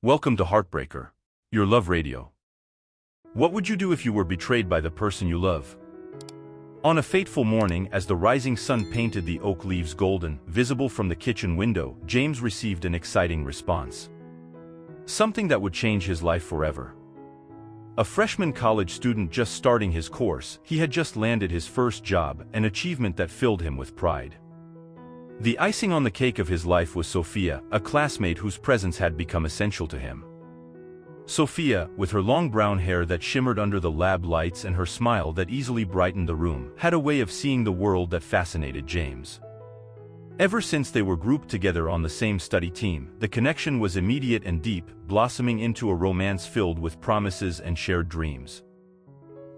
Welcome to Heartbreaker, your love radio. What would you do if you were betrayed by the person you love? On a fateful morning, as the rising sun painted the oak leaves golden, visible from the kitchen window, James received an exciting response. Something that would change his life forever. A freshman college student just starting his course, he had just landed his first job, an achievement that filled him with pride. The icing on the cake of his life was Sophia, a classmate whose presence had become essential to him. Sophia, with her long brown hair that shimmered under the lab lights and her smile that easily brightened the room, had a way of seeing the world that fascinated James. Ever since they were grouped together on the same study team, the connection was immediate and deep, blossoming into a romance filled with promises and shared dreams.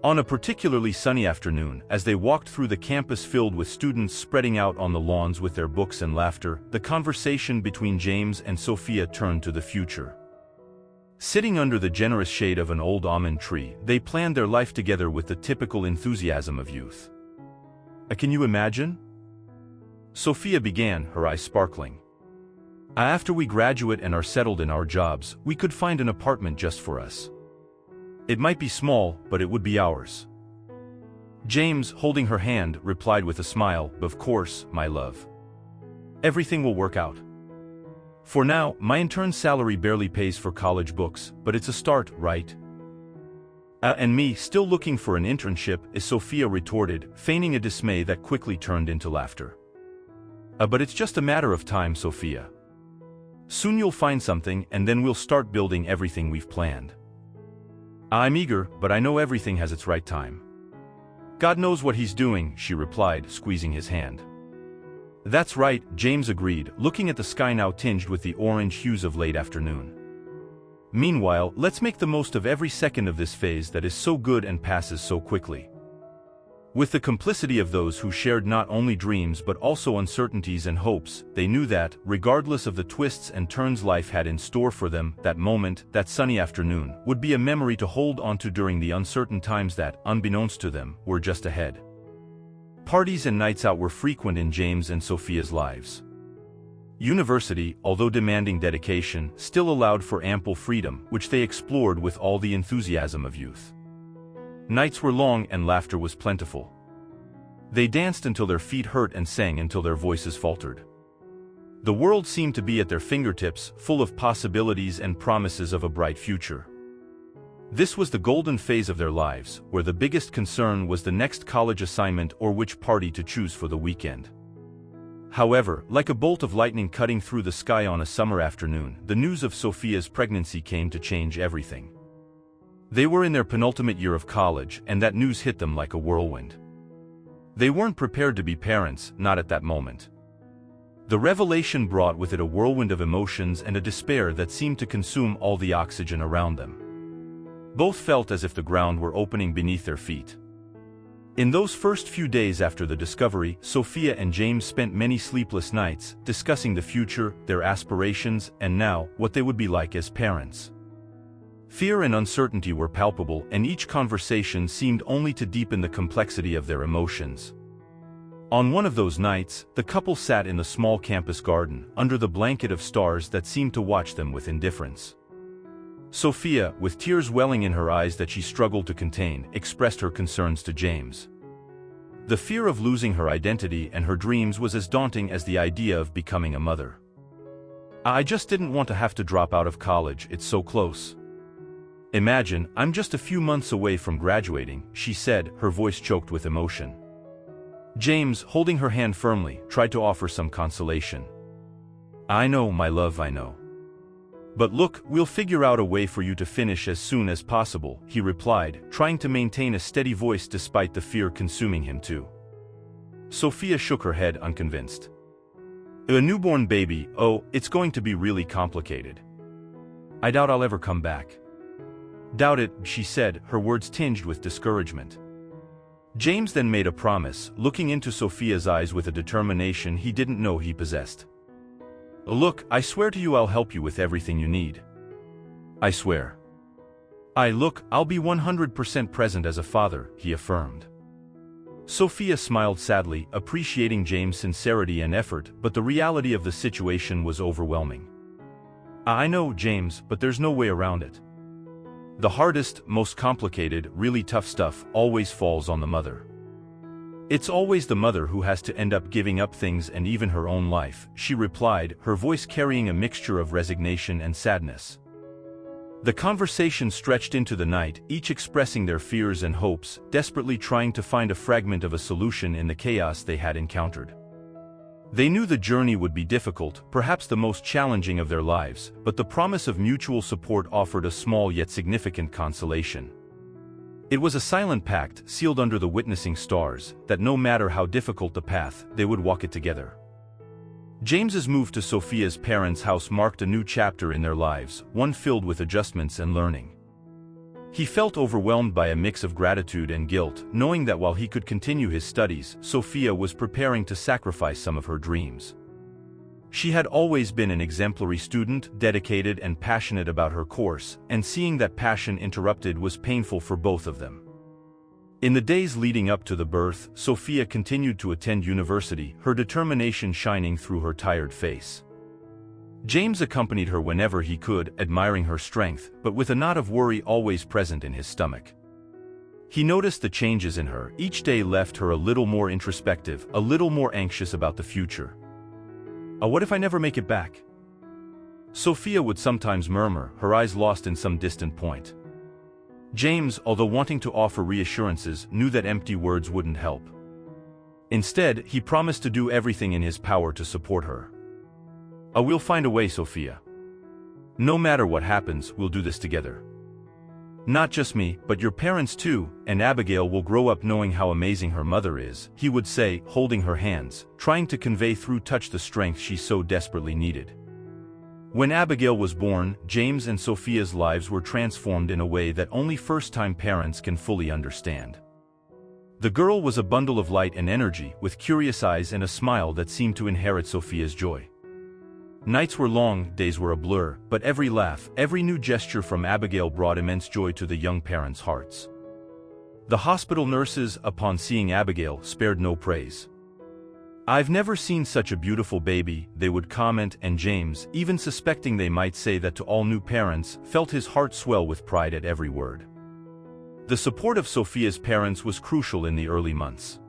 On a particularly sunny afternoon, as they walked through the campus filled with students spreading out on the lawns with their books and laughter, the conversation between James and Sophia turned to the future. Sitting under the generous shade of an old almond tree, they planned their life together with the typical enthusiasm of youth. Can you imagine? Sophia began, her eyes sparkling. After we graduate and are settled in our jobs, we could find an apartment just for us. It might be small, but it would be ours. James, holding her hand, replied with a smile, "Of course, my love. Everything will work out. For now, my intern's salary barely pays for college books, but it's a start, right?" And me, still looking for an internship, Sophia retorted, feigning a dismay that quickly turned into laughter. But it's just a matter of time, Sophia. Soon you'll find something, and then we'll start building everything we've planned. I'm eager, but I know everything has its right time. God knows what he's doing, she replied, squeezing his hand. That's right, James agreed, looking at the sky now tinged with the orange hues of late afternoon. Meanwhile, let's make the most of every second of this phase that is so good and passes so quickly. With the complicity of those who shared not only dreams but also uncertainties and hopes, they knew that, regardless of the twists and turns life had in store for them, that moment, that sunny afternoon, would be a memory to hold onto during the uncertain times that, unbeknownst to them, were just ahead. Parties and nights out were frequent in James and Sophia's lives. University, although demanding dedication, still allowed for ample freedom, which they explored with all the enthusiasm of youth. Nights were long and laughter was plentiful. They danced until their feet hurt and sang until their voices faltered. The world seemed to be at their fingertips, full of possibilities and promises of a bright future. This was the golden phase of their lives, where the biggest concern was the next college assignment or which party to choose for the weekend. However, like a bolt of lightning cutting through the sky on a summer afternoon, the news of Sophia's pregnancy came to change everything. They were in their penultimate year of college, and that news hit them like a whirlwind. They weren't prepared to be parents, not at that moment. The revelation brought with it a whirlwind of emotions and a despair that seemed to consume all the oxygen around them. Both felt as if the ground were opening beneath their feet. In those first few days after the discovery, Sophia and James spent many sleepless nights, discussing the future, their aspirations, and now, what they would be like as parents. Fear and uncertainty were palpable, and each conversation seemed only to deepen the complexity of their emotions. On one of those nights, the couple sat in the small campus garden, under the blanket of stars that seemed to watch them with indifference. Sophia, with tears welling in her eyes that she struggled to contain, expressed her concerns to James. The fear of losing her identity and her dreams was as daunting as the idea of becoming a mother. "I just didn't want to have to drop out of college, it's so close. Imagine, I'm just a few months away from graduating," she said, her voice choked with emotion. James, holding her hand firmly, tried to offer some consolation. "I know, my love, I know. But look, we'll figure out a way for you to finish as soon as possible," he replied, trying to maintain a steady voice despite the fear consuming him too. Sophia shook her head, unconvinced. "A newborn baby, oh, it's going to be really complicated. I doubt I'll ever come back." "Doubt it," she said, her words tinged with discouragement. James then made a promise, looking into Sophia's eyes with a determination he didn't know he possessed. "Look, I swear to you I'll help you with everything you need. I swear. I'll be 100% present as a father," he affirmed. Sophia smiled sadly, appreciating James' sincerity and effort, but the reality of the situation was overwhelming. I know, James, but there's no way around it. The hardest, most complicated, really tough stuff always falls on the mother. It's always the mother who has to end up giving up things and even her own life, she replied, her voice carrying a mixture of resignation and sadness. The conversation stretched into the night, each expressing their fears and hopes, desperately trying to find a fragment of a solution in the chaos they had encountered. They knew the journey would be difficult, perhaps the most challenging of their lives, but the promise of mutual support offered a small yet significant consolation. It was a silent pact, sealed under the witnessing stars, that no matter how difficult the path, they would walk it together. James's move to Sophia's parents' house marked a new chapter in their lives, one filled with adjustments and learning. He felt overwhelmed by a mix of gratitude and guilt, knowing that while he could continue his studies, Sophia was preparing to sacrifice some of her dreams. She had always been an exemplary student, dedicated and passionate about her course, and seeing that passion interrupted was painful for both of them. In the days leading up to the birth, Sophia continued to attend university, her determination shining through her tired face. James accompanied her whenever he could, admiring her strength, but with a knot of worry always present in his stomach. He noticed the changes in her. Each day left her a little more introspective, a little more anxious about the future. What if I never make it back? Sophia would sometimes murmur, her eyes lost in some distant point. James, although wanting to offer reassurances, knew that empty words wouldn't help. Instead, he promised to do everything in his power to support her. We'll find a way, Sophia. No matter what happens, we'll do this together. Not just me, but your parents too, and Abigail will grow up knowing how amazing her mother is, he would say, holding her hands, trying to convey through touch the strength she so desperately needed. When Abigail was born, James and Sophia's lives were transformed in a way that only first-time parents can fully understand. The girl was a bundle of light and energy, with curious eyes and a smile that seemed to inherit Sophia's joy. Nights were long, days were a blur, but every laugh, every new gesture from Abigail brought immense joy to the young parents' hearts. The hospital nurses, upon seeing Abigail, spared no praise. "I've never seen such a beautiful baby," they would comment, and James, even suspecting they might say that to all new parents, felt his heart swell with pride at every word. The support of Sophia's parents was crucial in the early months.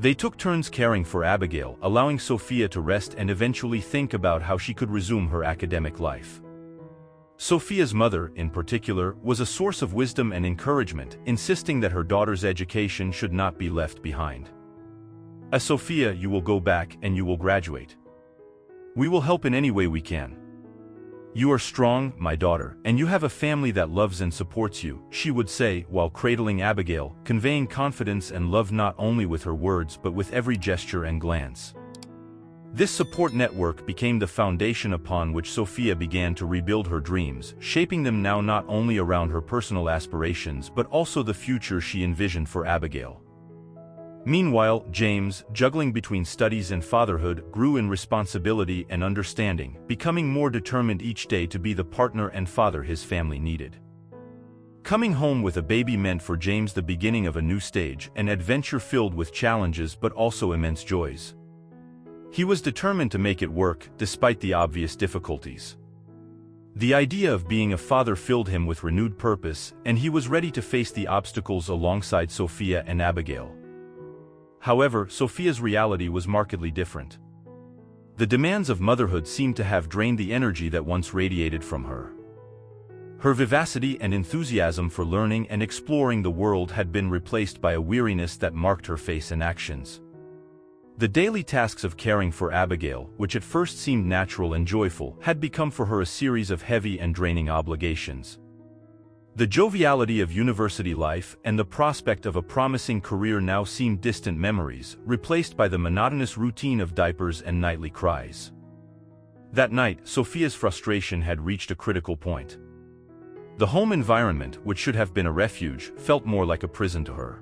They took turns caring for Abigail, allowing Sophia to rest and eventually think about how she could resume her academic life. Sophia's mother, in particular, was a source of wisdom and encouragement, insisting that her daughter's education should not be left behind. "Sophia, you will go back and you will graduate. We will help in any way we can. You are strong, my daughter, and you have a family that loves and supports you," she would say, while cradling Abigail, conveying confidence and love not only with her words but with every gesture and glance. This support network became the foundation upon which Sophia began to rebuild her dreams, shaping them now not only around her personal aspirations but also the future she envisioned for Abigail. Meanwhile, James, juggling between studies and fatherhood, grew in responsibility and understanding, becoming more determined each day to be the partner and father his family needed. Coming home with a baby meant for James the beginning of a new stage, an adventure filled with challenges but also immense joys. He was determined to make it work, despite the obvious difficulties. The idea of being a father filled him with renewed purpose, and he was ready to face the obstacles alongside Sophia and Abigail. However, Sophia's reality was markedly different. The demands of motherhood seemed to have drained the energy that once radiated from her. Her vivacity and enthusiasm for learning and exploring the world had been replaced by a weariness that marked her face and actions. The daily tasks of caring for Abigail, which at first seemed natural and joyful, had become for her a series of heavy and draining obligations. The joviality of university life and the prospect of a promising career now seemed distant memories, replaced by the monotonous routine of diapers and nightly cries. That night, Sophia's frustration had reached a critical point. The home environment, which should have been a refuge, felt more like a prison to her.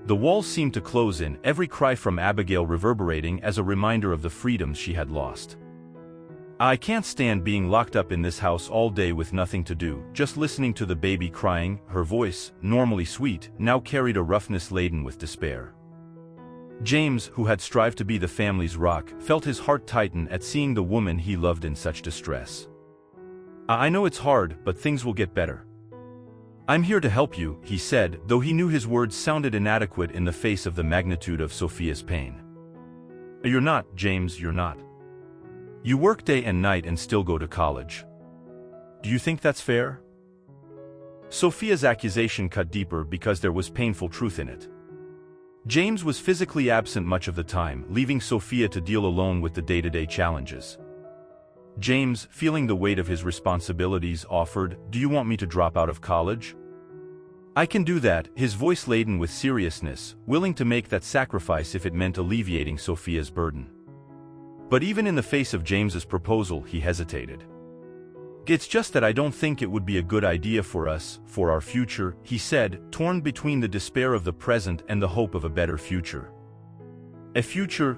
The walls seemed to close in, every cry from Abigail reverberating as a reminder of the freedoms she had lost. "I can't stand being locked up in this house all day with nothing to do, just listening to the baby crying." Her voice, normally sweet, now carried a roughness laden with despair. James, who had strived to be the family's rock, felt his heart tighten at seeing the woman he loved in such distress. I know it's hard, but things will get better. I'm here to help you, he said, though he knew his words sounded inadequate in the face of the magnitude of Sophia's pain. You're not, James, you're not. You work day and night and still go to college. Do you think that's fair? Sophia's accusation cut deeper because there was painful truth in it. James was physically absent much of the time, leaving Sophia to deal alone with the day-to-day challenges. James, feeling the weight of his responsibilities, offered, "Do you want me to drop out of college?" "I can do that," his voice laden with seriousness, willing to make that sacrifice if it meant alleviating Sophia's burden. But even in the face of James's proposal, he hesitated. "It's just that I don't think it would be a good idea for us, for our future," he said, torn between the despair of the present and the hope of a better future. A future,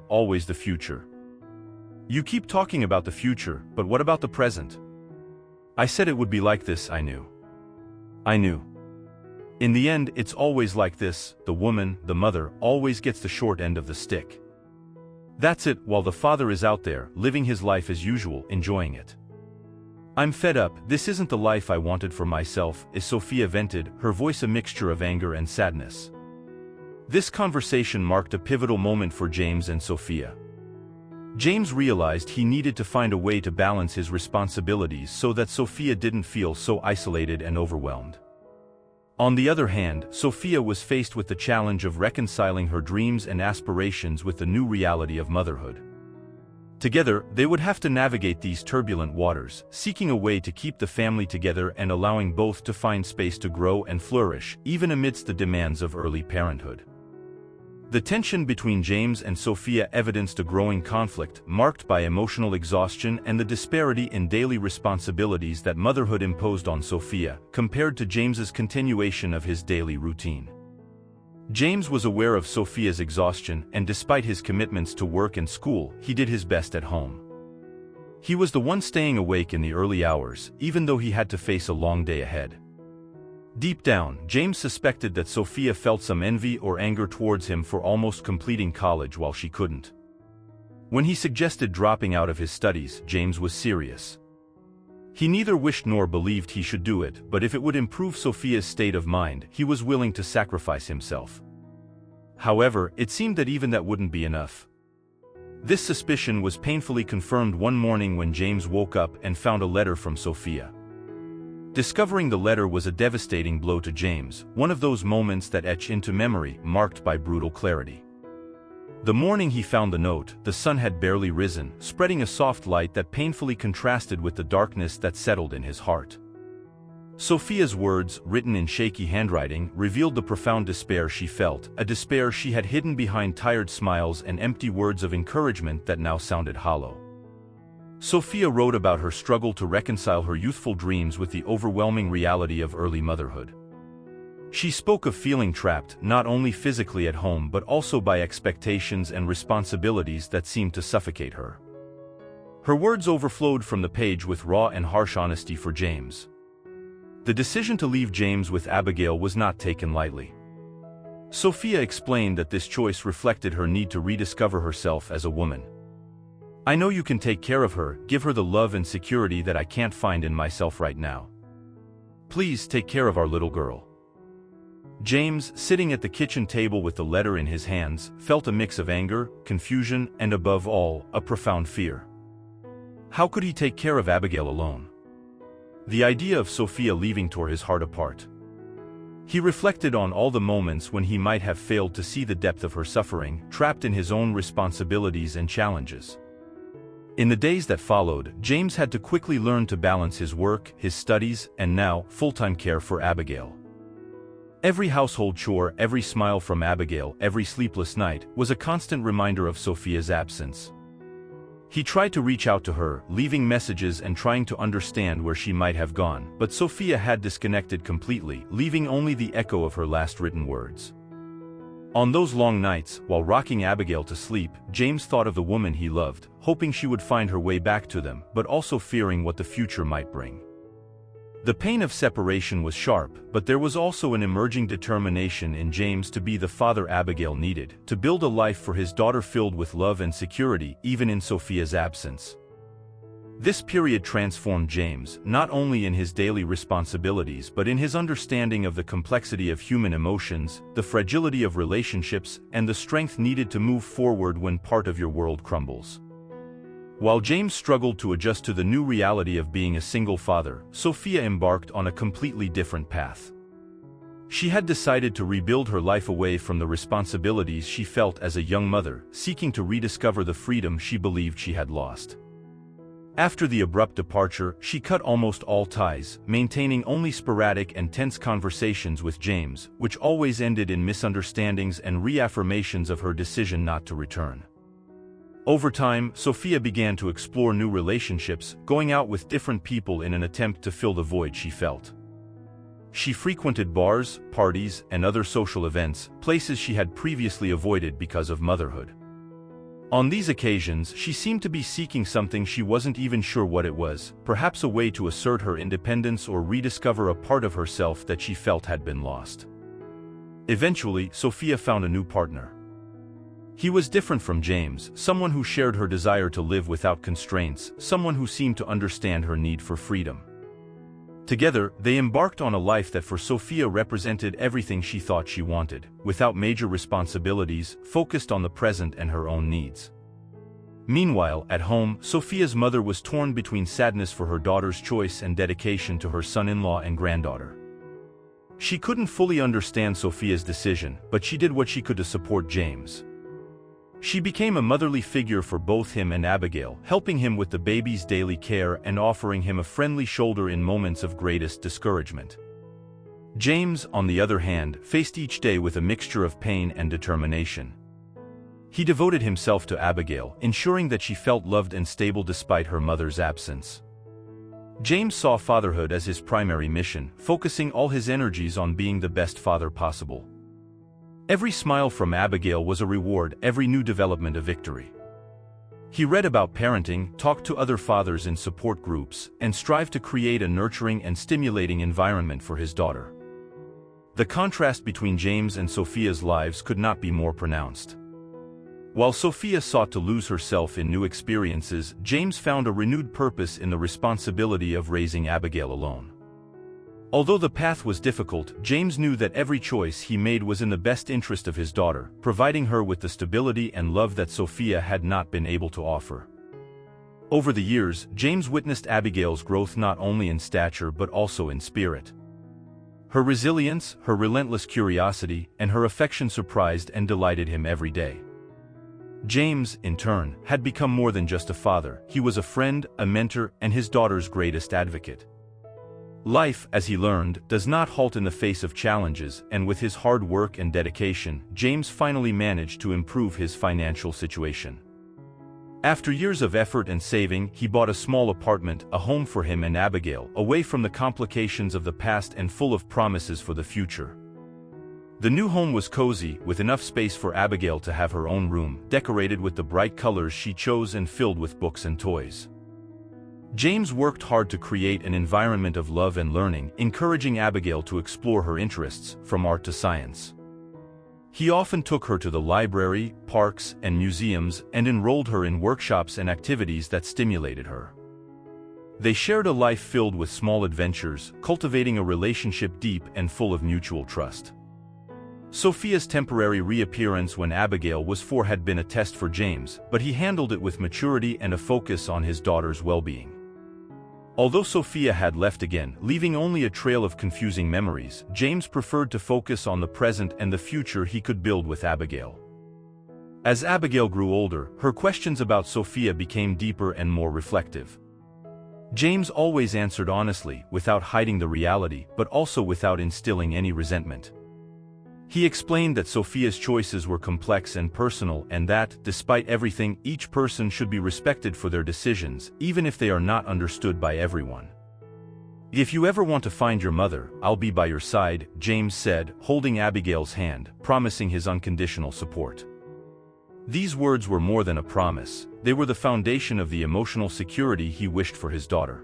always the future. You keep talking about the future, but what about the present? I said it would be like this, I knew. In the end, it's always like this, the woman, the mother, always gets the short end of the stick. That's it, while the father is out there, living his life as usual, enjoying it. I'm fed up, this isn't the life I wanted for myself, as Sophia vented, her voice a mixture of anger and sadness. This conversation marked a pivotal moment for James and Sophia. James realized he needed to find a way to balance his responsibilities so that Sophia didn't feel so isolated and overwhelmed. On the other hand, Sophia was faced with the challenge of reconciling her dreams and aspirations with the new reality of motherhood. Together, they would have to navigate these turbulent waters, seeking a way to keep the family together and allowing both to find space to grow and flourish, even amidst the demands of early parenthood. The tension between James and Sophia evidenced a growing conflict, marked by emotional exhaustion and the disparity in daily responsibilities that motherhood imposed on Sophia, compared to James's continuation of his daily routine. James was aware of Sophia's exhaustion, and despite his commitments to work and school, he did his best at home. He was the one staying awake in the early hours, even though he had to face a long day ahead. Deep down, James suspected that Sophia felt some envy or anger towards him for almost completing college while she couldn't. When he suggested dropping out of his studies, James was serious. He neither wished nor believed he should do it, but if it would improve Sophia's state of mind, he was willing to sacrifice himself. However, it seemed that even that wouldn't be enough. This suspicion was painfully confirmed one morning when James woke up and found a letter from Sophia. Discovering the letter was a devastating blow to James, one of those moments that etch into memory, marked by brutal clarity. The morning he found the note, the sun had barely risen, spreading a soft light that painfully contrasted with the darkness that settled in his heart. Sophia's words, written in shaky handwriting, revealed the profound despair she felt, a despair she had hidden behind tired smiles and empty words of encouragement that now sounded hollow. Sophia wrote about her struggle to reconcile her youthful dreams with the overwhelming reality of early motherhood. She spoke of feeling trapped, not only physically at home but also by expectations and responsibilities that seemed to suffocate her. Her words overflowed from the page with raw and harsh honesty for James. The decision to leave James with Abigail was not taken lightly. Sophia explained that this choice reflected her need to rediscover herself as a woman. "I know you can take care of her, give her the love and security that I can't find in myself right now. Please take care of our little girl." James, sitting at the kitchen table with the letter in his hands, felt a mix of anger, confusion, and above all, a profound fear. How could he take care of Abigail alone? The idea of Sophia leaving tore his heart apart. He reflected on all the moments when he might have failed to see the depth of her suffering, trapped in his own responsibilities and challenges. In the days that followed, James had to quickly learn to balance his work, his studies, and now, full-time care for Abigail. Every household chore, every smile from Abigail, every sleepless night, was a constant reminder of Sophia's absence. He tried to reach out to her, leaving messages and trying to understand where she might have gone, but Sophia had disconnected completely, leaving only the echo of her last written words. On those long nights, while rocking Abigail to sleep, James thought of the woman he loved, hoping she would find her way back to them, but also fearing what the future might bring. The pain of separation was sharp, but there was also an emerging determination in James to be the father Abigail needed, to build a life for his daughter filled with love and security, even in Sophia's absence. This period transformed James, not only in his daily responsibilities but in his understanding of the complexity of human emotions, the fragility of relationships, and the strength needed to move forward when part of your world crumbles. While James struggled to adjust to the new reality of being a single father, Sophia embarked on a completely different path. She had decided to rebuild her life away from the responsibilities she felt as a young mother, seeking to rediscover the freedom she believed she had lost. After the abrupt departure, she cut almost all ties, maintaining only sporadic and tense conversations with James, which always ended in misunderstandings and reaffirmations of her decision not to return. Over time, Sophia began to explore new relationships, going out with different people in an attempt to fill the void she felt. She frequented bars, parties, and other social events, places she had previously avoided because of motherhood. On these occasions, she seemed to be seeking something she wasn't even sure what it was, perhaps a way to assert her independence or rediscover a part of herself that she felt had been lost. Eventually, Sophia found a new partner. He was different from James, someone who shared her desire to live without constraints, someone who seemed to understand her need for freedom. Together, they embarked on a life that for Sophia represented everything she thought she wanted, without major responsibilities, focused on the present and her own needs. Meanwhile, at home, Sophia's mother was torn between sadness for her daughter's choice and dedication to her son-in-law and granddaughter. She couldn't fully understand Sophia's decision, but she did what she could to support James. She became a motherly figure for both him and Abigail, helping him with the baby's daily care and offering him a friendly shoulder in moments of greatest discouragement. James, on the other hand, faced each day with a mixture of pain and determination. He devoted himself to Abigail, ensuring that she felt loved and stable despite her mother's absence. James saw fatherhood as his primary mission, focusing all his energies on being the best father possible. Every smile from Abigail was a reward, every new development a victory. He read about parenting, talked to other fathers in support groups, and strived to create a nurturing and stimulating environment for his daughter. The contrast between James and Sophia's lives could not be more pronounced. While Sophia sought to lose herself in new experiences, James found a renewed purpose in the responsibility of raising Abigail alone. Although the path was difficult, James knew that every choice he made was in the best interest of his daughter, providing her with the stability and love that Sophia had not been able to offer. Over the years, James witnessed Abigail's growth not only in stature but also in spirit. Her resilience, her relentless curiosity, and her affection surprised and delighted him every day. James, in turn, had become more than just a father. He was a friend, a mentor, and his daughter's greatest advocate. Life, as he learned, does not halt in the face of challenges, and with his hard work and dedication, James finally managed to improve his financial situation. After years of effort and saving, he bought a small apartment, a home for him and Abigail, away from the complications of the past and full of promises for the future. The new home was cozy, with enough space for Abigail to have her own room, decorated with the bright colors she chose and filled with books and toys. James worked hard to create an environment of love and learning, encouraging Abigail to explore her interests, from art to science. He often took her to the library, parks, and museums, and enrolled her in workshops and activities that stimulated her. They shared a life filled with small adventures, cultivating a relationship deep and full of mutual trust. Sophia's temporary reappearance when Abigail was 4 had been a test for James, but he handled it with maturity and a focus on his daughter's well-being. Although Sophia had left again, leaving only a trail of confusing memories, James preferred to focus on the present and the future he could build with Abigail. As Abigail grew older, her questions about Sophia became deeper and more reflective. James always answered honestly, without hiding the reality, but also without instilling any resentment. He explained that Sophia's choices were complex and personal, and that, despite everything, each person should be respected for their decisions, even if they are not understood by everyone. "If you ever want to find your mother, I'll be by your side," James said, holding Abigail's hand, promising his unconditional support. These words were more than a promise, they were the foundation of the emotional security he wished for his daughter.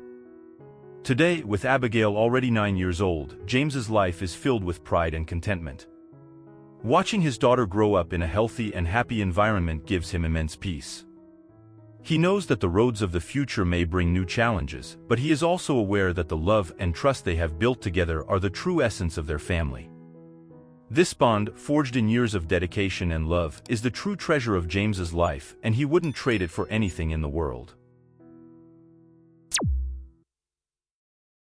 Today, with Abigail already 9 years old, James's life is filled with pride and contentment. Watching his daughter grow up in a healthy and happy environment gives him immense peace. He knows that the roads of the future may bring new challenges, but he is also aware that the love and trust they have built together are the true essence of their family. This bond, forged in years of dedication and love, is the true treasure of James's life, and he wouldn't trade it for anything in the world.